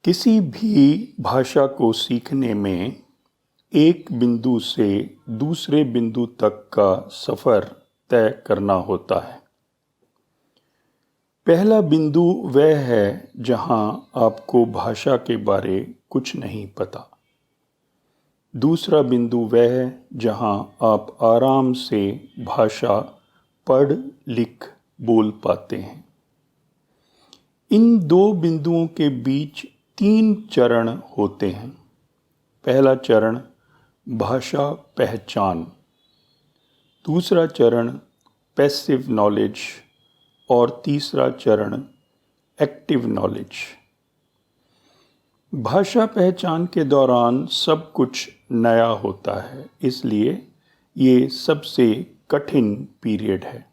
किसी भी भाषा को सीखने में एक बिंदु से दूसरे बिंदु तक का सफ़र तय करना होता है। पहला बिंदु वह है जहां आपको भाषा के बारे कुछ नहीं पता। दूसरा बिंदु वह है जहां आप आराम से भाषा पढ़ लिख बोल पाते हैं। इन दो बिंदुओं के बीच 3 चरण होते हैं। पहला चरण भाषा पहचान, दूसरा चरण पैसिव नॉलेज और तीसरा चरण एक्टिव नॉलेज। भाषा पहचान के दौरान सब कुछ नया होता है, इसलिए ये सबसे कठिन पीरियड है।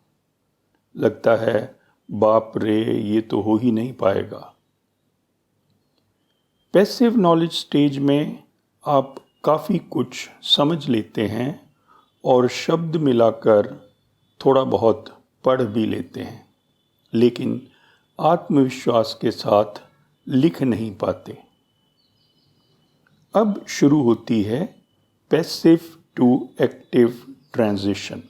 लगता है बाप रे, ये तो हो ही नहीं पाएगा। पैसिव नॉलेज स्टेज में आप काफ़ी कुछ समझ लेते हैं और शब्द मिलाकर थोड़ा बहुत पढ़ भी लेते हैं, लेकिन आत्मविश्वास के साथ लिख नहीं पाते। अब शुरू होती है पैसिव टू एक्टिव ट्रांजिशन।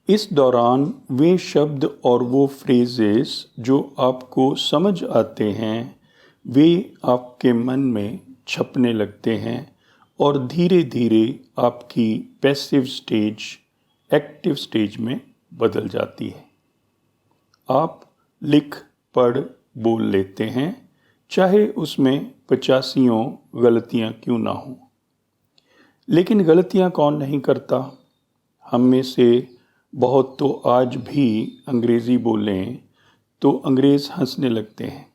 इस दौरान वे शब्द और वो फ्रेजेस जो आपको समझ आते हैं वे आपके मन में छपने लगते हैं और धीरे धीरे आपकी पैसिव स्टेज एक्टिव स्टेज में बदल जाती है। आप लिख पढ़ बोल लेते हैं, चाहे उसमें 85 गलतियां क्यों ना हों। लेकिन गलतियां कौन नहीं करता? हम में से बहुत तो आज भी अंग्रेज़ी बोलें तो अंग्रेज़ हंसने लगते हैं,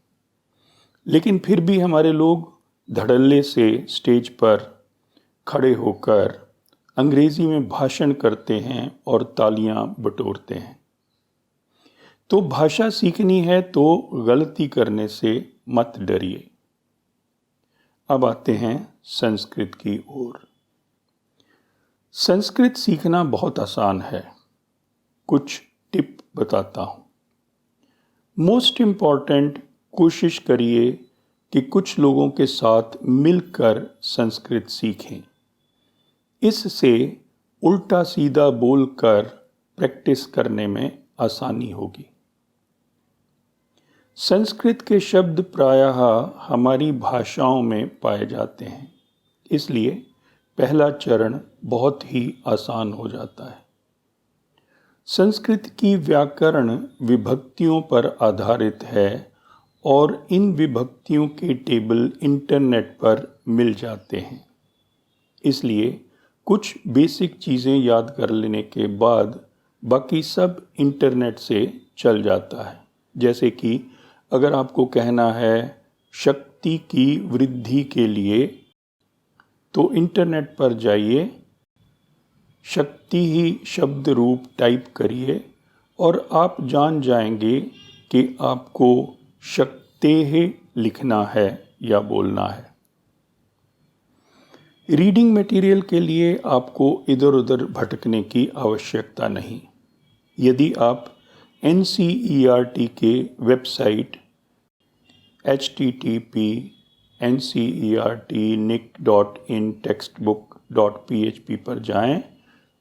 लेकिन फिर भी हमारे लोग धड़ल्ले से स्टेज पर खड़े होकर अंग्रेज़ी में भाषण करते हैं और तालियां बटोरते हैं। तो भाषा सीखनी है तो गलती करने से मत डरिए। अब आते हैं संस्कृत की ओर। संस्कृत सीखना बहुत आसान है। कुछ टिप बताता हूँ। मोस्ट इम्पॉर्टेंट, कोशिश करिए कि कुछ लोगों के साथ मिलकर संस्कृत सीखें। इससे उल्टा सीधा बोलकर प्रैक्टिस करने में आसानी होगी। संस्कृत के शब्द प्रायः हमारी भाषाओं में पाए जाते हैं, इसलिए पहला चरण बहुत ही आसान हो जाता है। संस्कृत की व्याकरण विभक्तियों पर आधारित है और इन विभक्तियों के टेबल इंटरनेट पर मिल जाते हैं। इसलिए कुछ बेसिक चीज़ें याद कर लेने के बाद बाकी सब इंटरनेट से चल जाता है। जैसे कि अगर आपको कहना है शक्ति की वृद्धि के लिए, तो इंटरनेट पर जाइए, शक्ति ही शब्द रूप टाइप करिए और आप जान जाएंगे कि आपको शक्तेः लिखना है या बोलना है। रीडिंग मटेरियल के लिए आपको इधर उधर भटकने की आवश्यकता नहीं। यदि आप NCERT के वेबसाइट http://ncert.nic.in/textbook.php पर जाएं,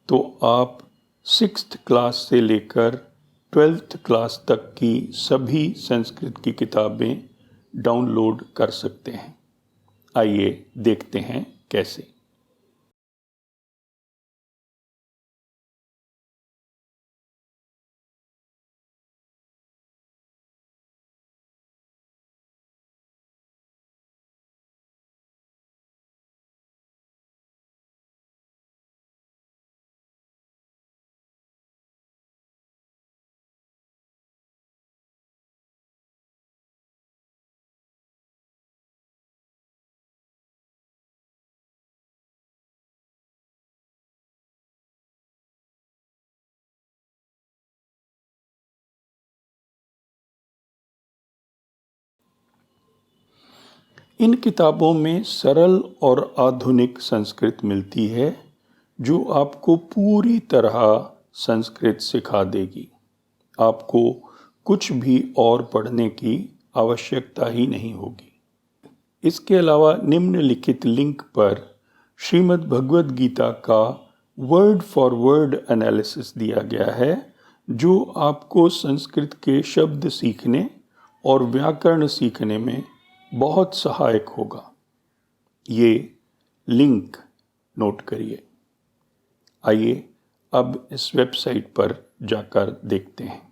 तो आप 6th क्लास से लेकर 12th क्लास तक की सभी संस्कृत की किताबें डाउनलोड कर सकते हैं। आइए देखते हैं कैसे। इन किताबों में सरल और आधुनिक संस्कृत मिलती है, जो आपको पूरी तरह संस्कृत सिखा देगी। आपको कुछ भी और पढ़ने की आवश्यकता ही नहीं होगी। इसके अलावा निम्नलिखित लिंक पर श्रीमद् भगवद गीता का वर्ड फॉर वर्ड एनालिसिस दिया गया है, जो आपको संस्कृत के शब्द सीखने और व्याकरण सीखने में बहुत सहायक होगा। ये लिंक नोट करिए। आइए अब इस वेबसाइट पर जाकर देखते हैं।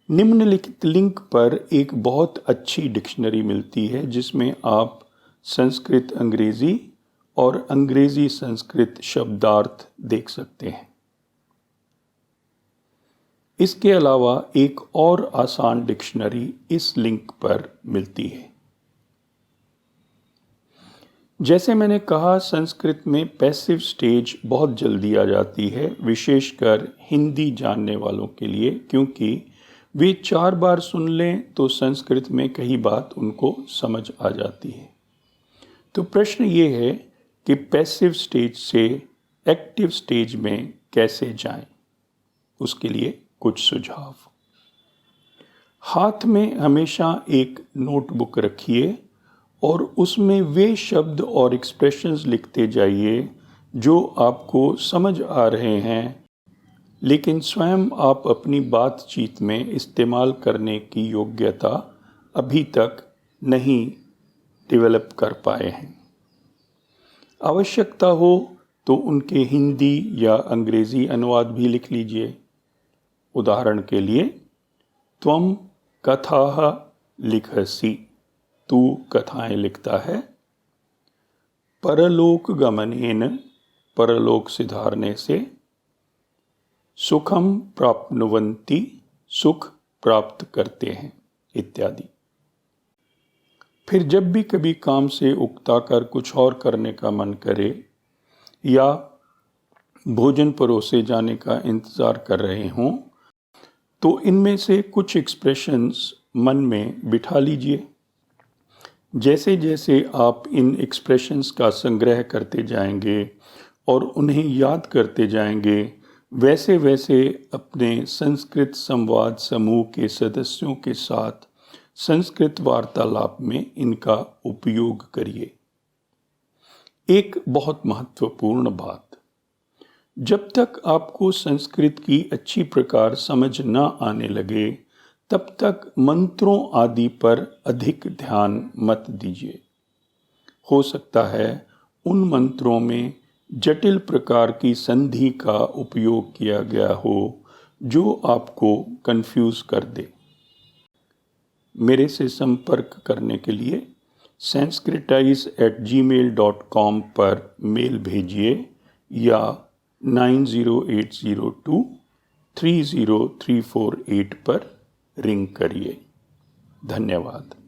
निम्नलिखित लिंक पर एक बहुत अच्छी डिक्शनरी मिलती है, जिसमें आप संस्कृत अंग्रेजी और अंग्रेजी संस्कृत शब्दार्थ देख सकते हैं। इसके अलावा एक और आसान डिक्शनरी इस लिंक पर मिलती है। जैसे मैंने कहा, संस्कृत में पैसिव स्टेज बहुत जल्दी आ जाती है, विशेषकर हिंदी जानने वालों के लिए, क्योंकि वे 4 बार सुन लें तो संस्कृत में कई बात उनको समझ आ जाती है। तो प्रश्न ये है कि पैसिव स्टेज से एक्टिव स्टेज में कैसे जाएं? उसके लिए कुछ सुझाव। हाथ में हमेशा एक नोटबुक रखिए और उसमें वे शब्द और एक्सप्रेशंस लिखते जाइए जो आपको समझ आ रहे हैं, लेकिन स्वयं आप अपनी बातचीत में इस्तेमाल करने की योग्यता अभी तक नहीं डेवलप कर पाए हैं। आवश्यकता हो तो उनके हिंदी या अंग्रेजी अनुवाद भी लिख लीजिए। उदाहरण के लिए, त्वम कथाः लिखसि, तू कथाएं लिखता है। परलोक गमनेन, परलोक सिधारने से। सुखम प्राप्नुवन्ति, सुख प्राप्त करते हैं, इत्यादि। फिर जब भी कभी काम से उकता कर कुछ और करने का मन करे या भोजन परोसे जाने का इंतज़ार कर रहे हों, तो इनमें से कुछ एक्सप्रेशंस मन में बिठा लीजिए। जैसे जैसे आप इन एक्सप्रेशंस का संग्रह करते जाएंगे और उन्हें याद करते जाएंगे, वैसे वैसे अपने संस्कृत संवाद समूह के सदस्यों के साथ संस्कृत वार्तालाप में इनका उपयोग करिए। एक बहुत महत्वपूर्ण बात, जब तक आपको संस्कृत की अच्छी प्रकार समझ न आने लगे, तब तक मंत्रों आदि पर अधिक ध्यान मत दीजिए। हो सकता है उन मंत्रों में जटिल प्रकार की संधि का उपयोग किया गया हो जो आपको कंफ्यूज कर दे। मेरे से संपर्क करने के लिए sanskritise@gmail.com पर मेल भेजिए या 9080230348 पर रिंग करिए। धन्यवाद।